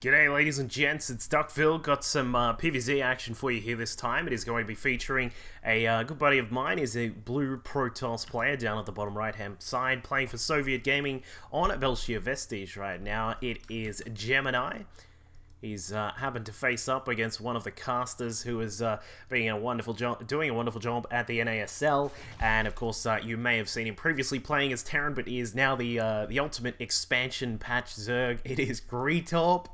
G'day ladies and gents, it's Duckville. Got some PvZ action for you here this time. It is going to be featuring a good buddy of mine. He's a blue Protoss player down at the bottom right hand side, playing for Soviet Gaming on Belshia Vestige right now. It is Gemini. He's happened to face up against one of the casters who is doing a wonderful job at the NASL, and of course you may have seen him previously playing as Terran, but he is now the ultimate expansion patch Zerg. It is Gretorp,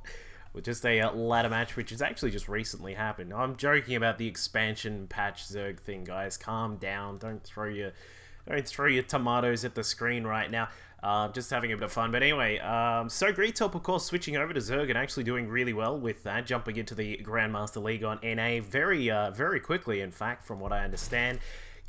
with just a ladder match, which has actually just recently happened. I'm joking about the expansion patch Zerg thing, guys. Calm down. Don't throw your tomatoes at the screen right now. Just having a bit of fun. But anyway, so Gretorp, of course, switching over to Zerg and actually doing really well with that, jumping into the Grandmaster League on NA very quickly, in fact, from what I understand.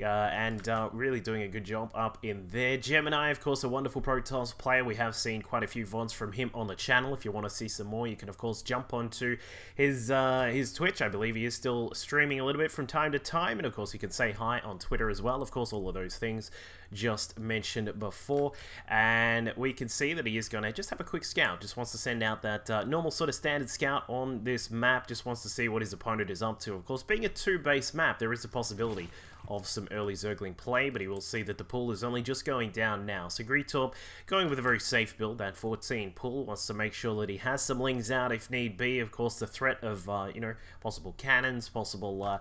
And really doing a good job up in there. Gemini, of course, a wonderful Protoss player. We have seen quite a few VODs from him on the channel. If you want to see some more, you can, of course, jump onto his Twitch. I believe he is still streaming a little bit from time to time. And, of course, you can say hi on Twitter as well. Of course, all of those things just mentioned before. And we can see that he is going to just have a quick scout. Just wants to send out that normal sort of standard scout on this map. Just wants to see what his opponent is up to. Of course, being a 2-base map, there is a possibility of some early Zergling play, but he will see that the pool is only just going down now. So Gretorp going with a very safe build, that 14 pool, wants to make sure that he has some lings out if need be. Of course, the threat of, possible cannons, possible, a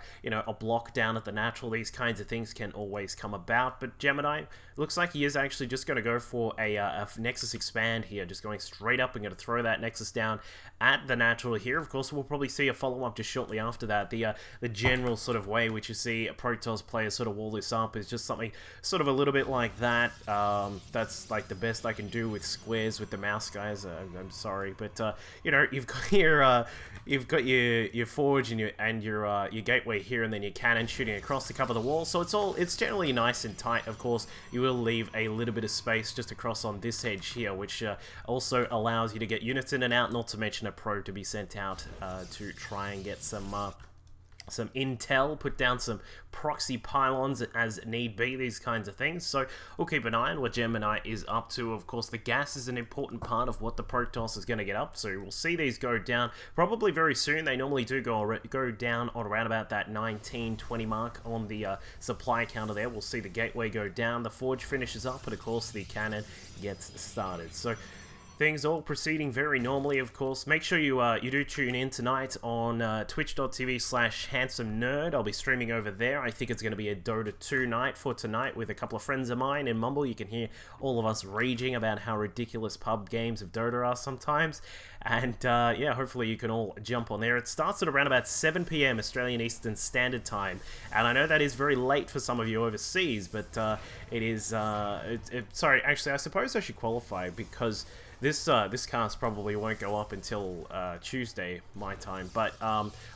block down at the natural, these kinds of things can always come about. But Gemini, looks like he is actually just going to go for a Nexus expand here, just going straight up and going to throw that Nexus down at the natural here. Of course, we'll probably see a follow-up just shortly after that. The general sort of way which you see Protoss players sort of wall this up is just something sort of a little bit like that. That's like the best I can do with squares with the mouse, guys. I'm sorry, but you've got your forge and your gateway here, and then your cannon shooting across to cover the wall. So it's generally nice and tight. Of course, you will leave a little bit of space just across on this edge here, which also allows you to get units in and out. Not to mention a pro to be sent out to try and get some intel, put down some proxy pylons as need be, these kinds of things. So we'll keep an eye on what Gemini is up to. Of course, the gas is an important part of what the Protoss is going to get up, so we'll see these go down probably very soon. They normally do go down on around about that 19-20 mark on the supply counter there. We'll see the gateway go down, the forge finishes up, and of course the cannon gets started. So things all proceeding very normally, of course. Make sure you do tune in tonight on twitch.tv/handsome-nerd. I'll be streaming over there. I think it's going to be a Dota 2 night for tonight with a couple of friends of mine in Mumble. You can hear all of us raging about how ridiculous pub games of Dota are sometimes. And yeah, hopefully you can all jump on there. It starts at around about 7 PM Australian Eastern Standard Time. And I know that is very late for some of you overseas, but it is... sorry, actually, I suppose I should qualify because this cast probably won't go up until Tuesday, my time. But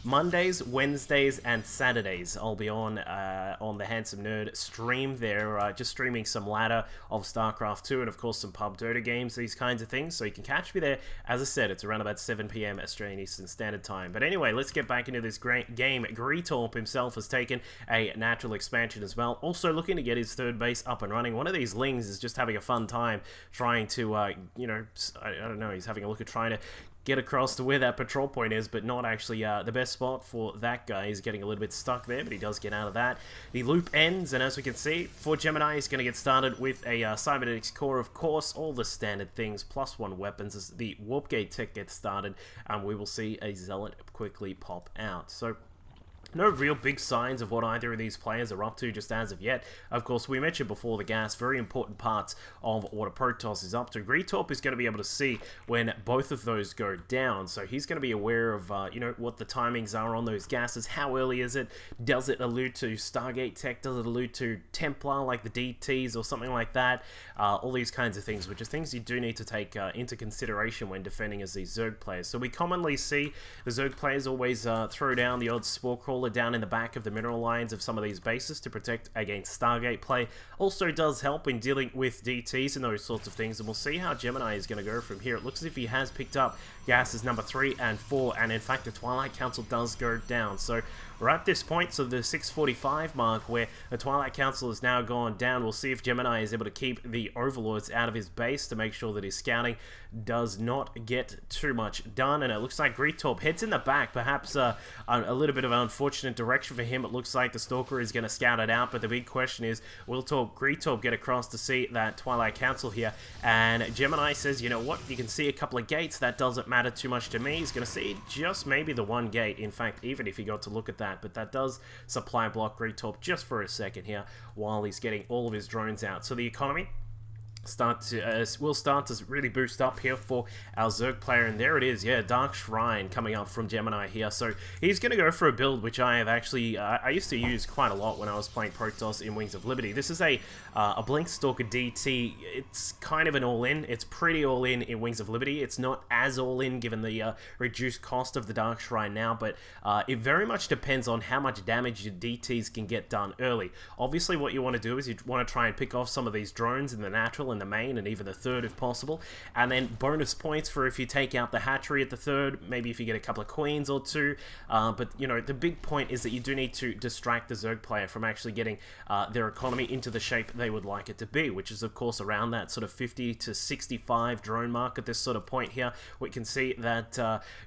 Mondays, Wednesdays, and Saturdays, I'll be on the Handsome Nerd stream there, just streaming some ladder of StarCraft 2 and, of course, some pub Dota games, these kinds of things. So you can catch me there. As I said, it's around about 7 PM Australian Eastern Standard Time. But anyway, let's get back into this great game. Gretorp himself has taken a natural expansion as well. Also looking to get his 3rd base up and running. One of these lings is just having a fun time trying to, I don't know, he's having a look at trying to get across to where that patrol point is, but not actually the best spot for that guy. He's getting a little bit stuck there, but he does get out of that. The loop ends, and as we can see, for Gemini, he's going to get started with a cybernetics core, of course, all the standard things, +1 weapons as the warp gate tech gets started, and we will see a zealot quickly pop out. So no real big signs of what either of these players are up to just as of yet. Of course, we mentioned before the gas, very important parts of what a Protoss is up to. Gretorp is going to be able to see when both of those go down, so he's going to be aware of, what the timings are on those gases. How early is it? Does it allude to Stargate tech? Does it allude to Templar, like the DTs or something like that? All these kinds of things, which are things you do need to take into consideration when defending as these Zerg players. So we commonly see the Zerg players always throw down the odd Spore Crawler down in the back of the mineral lines of some of these bases to protect against Stargate play. Also does help in dealing with DTs and those sorts of things, and we'll see how Gemini is going to go from here. It looks as if he has picked up gases number 3 and 4, and in fact the Twilight Council does go down. So we're at this point, so the 6:45 mark, where the Twilight Council has now gone down. We'll see if Gemini is able to keep the Overlords out of his base to make sure that his scouting does not get too much done. And it looks like Gretorp heads in the back, perhaps a little bit of an unfortunate direction for him. It looks like the Stalker is going to scout it out, but the big question is, will Gretorp get across to see that Twilight Council here? And Gemini says, you know what, you can see a couple of gates, that doesn't matter too much to me. He's going to see just maybe the one gate, in fact, even if he got to look at that, but that does supply block Gretorp just for a second here while he's getting all of his drones out. So the economy will start to really boost up here for our Zerg player, and there it is, yeah, Dark Shrine coming up from Gemini here. So he's going to go for a build which I have actually, I used to use quite a lot when I was playing Protoss in Wings of Liberty. This is a Blink Stalker DT. It's kind of an all-in. It's pretty all-in in Wings of Liberty. It's not as all-in given the reduced cost of the Dark Shrine now, but it very much depends on how much damage your DTs can get done early. Obviously what you want to do is you want to try and pick off some of these drones in the natural, in the main, and even the third if possible, and then bonus points for if you take out the hatchery at the third, maybe if you get a couple of queens or two, but you know, the big point is that you do need to distract the Zerg player from actually getting their economy into the shape they would like it to be, which is of course around that sort of 50 to 65 drone mark at this sort of point here. We can see that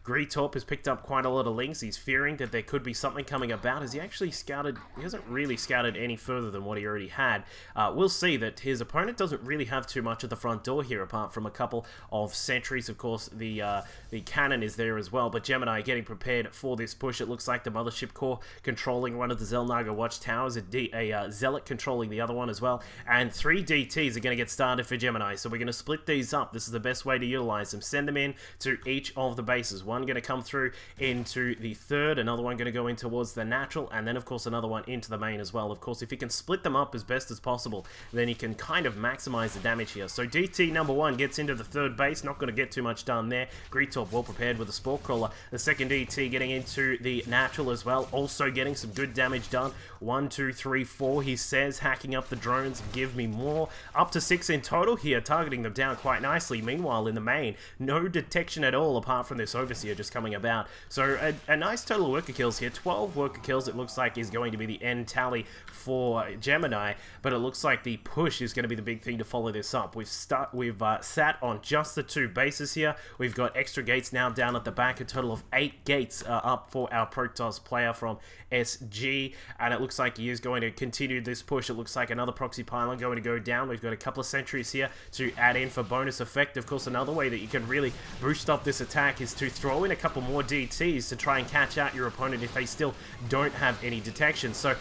Gretorp has picked up quite a lot of links. He's fearing that there could be something coming about. Has he actually scouted? He hasn't really scouted any further than what he already had. We'll see that his opponent doesn't really have too much at the front door here, apart from a couple of sentries. Of course, the cannon is there as well, but Gemini getting prepared for this push. It looks like the Mothership Core controlling one of the Xel'Naga watchtowers, a Zealot controlling the other one as well, and 3 DTs are going to get started for Gemini. So we're going to split these up. This is the best way to utilize them. Send them in to each of the bases. One going to come through into the third, another one going to go in towards the natural, and then of course another one into the main as well. Of course, if you can split them up as best as possible, then you can kind of maximize the damage here. So DT number 1 gets into the third base, not going to get too much done there. Gretorp well prepared with a Spore Crawler. The second DT getting into the natural as well, also getting some good damage done. 1, 2, 3, 4, he says, hacking up the drones, give me more. Up to 6 in total here, targeting them down quite nicely. Meanwhile, in the main, no detection at all apart from this Overseer just coming about. So a nice total of worker kills here. 12 worker kills, it looks like, is going to be the end tally for Gemini, but it looks like the push is going to be the big thing to follow this up. We've sat on just the 2 bases here. We've got extra gates now down at the back, a total of 8 gates up for our Protoss player from SG, and it looks like he is going to continue this push. It looks like another proxy pylon going to go down. We've got a couple of sentries here to add in for bonus effect. Of course, another way that you can really boost up this attack is to throw in a couple more DTs to try and catch out your opponent if they still don't have any detection. So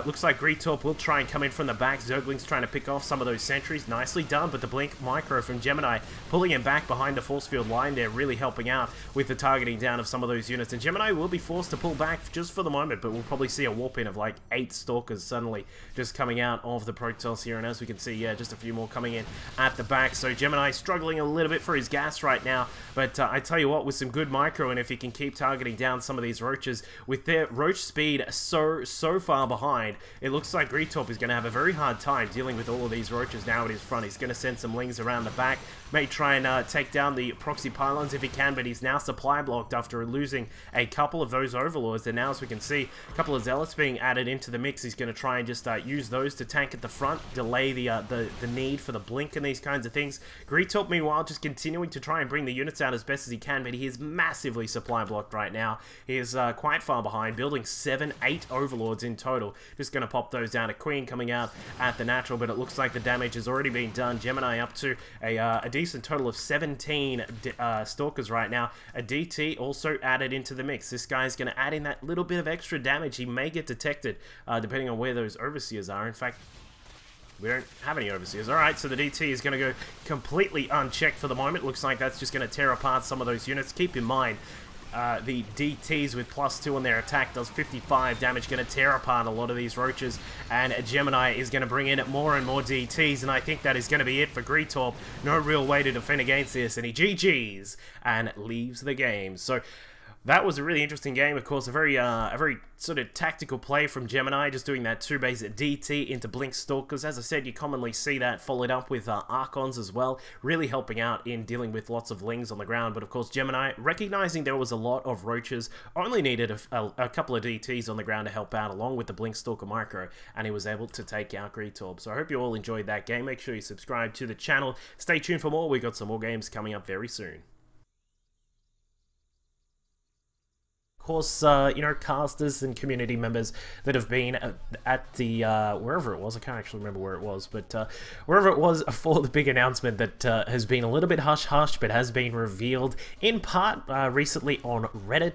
looks like Gretorp will try and come in from the back. Zergling's trying to pick off some of those sentries. Nicely done, but the Blink Micro from Gemini pulling him back behind the force field line there, really helping out with the targeting down of some of those units. And Gemini will be forced to pull back just for the moment, but we'll probably see a warp in of like 8 Stalkers suddenly just coming out of the Protoss here. And as we can see, yeah, just a few more coming in at the back. So Gemini struggling a little bit for his gas right now, but I tell you what, with some good micro, and if he can keep targeting down some of these roaches with their roach speed so far behind, it looks like Gretorp is going to have a very hard time dealing with all of these roaches now at his front. He's going to send some lings around the back, may try and take down the proxy pylons if he can, but he's now supply blocked after losing a couple of those overlords. And now, as we can see, a couple of zealots being added into the mix. He's going to try and just use those to tank at the front, delay the need for the blink and these kinds of things. Gretorp, meanwhile, just continuing to try and bring the units out as best as he can, but he is massively supply blocked right now. He is quite far behind, building 7, 8 overlords in total. Just going to pop those down. A queen coming out at the natural, but it looks like the damage has already been done. Gemini up to a decent total of 17 stalkers right now. A DT also added into the mix. This guy's going to add in that little bit of extra damage. He may get detected depending on where those overseers are. In fact, we don't have any overseers. Alright, so the DT is going to go completely unchecked for the moment. Looks like that's just going to tear apart some of those units. Keep in mind, the DTs with +2 on their attack does 55 damage, going to tear apart a lot of these roaches, and Gemini is going to bring in more and more DTs, and I think that is going to be it for Gretorp. No real way to defend against this, and he GG's and leaves the game. So That was a really interesting game, of course, a very sort of tactical play from Gemini, just doing that 2-base DT into Blink Stalkers. As I said, you commonly see that followed up with Archons as well, really helping out in dealing with lots of Lings on the ground. But of course, Gemini, recognizing there was a lot of Roaches, only needed a couple of DTs on the ground to help out, along with the Blink Stalker micro, and he was able to take out Gretorp. So I hope you all enjoyed that game. Make sure you subscribe to the channel. Stay tuned for more. We got some more games coming up very soon. Of course, you know, casters and community members that have been at the, wherever it was, I can't actually remember where it was, but wherever it was for the big announcement that has been a little bit hush-hush, but has been revealed in part recently on Reddit.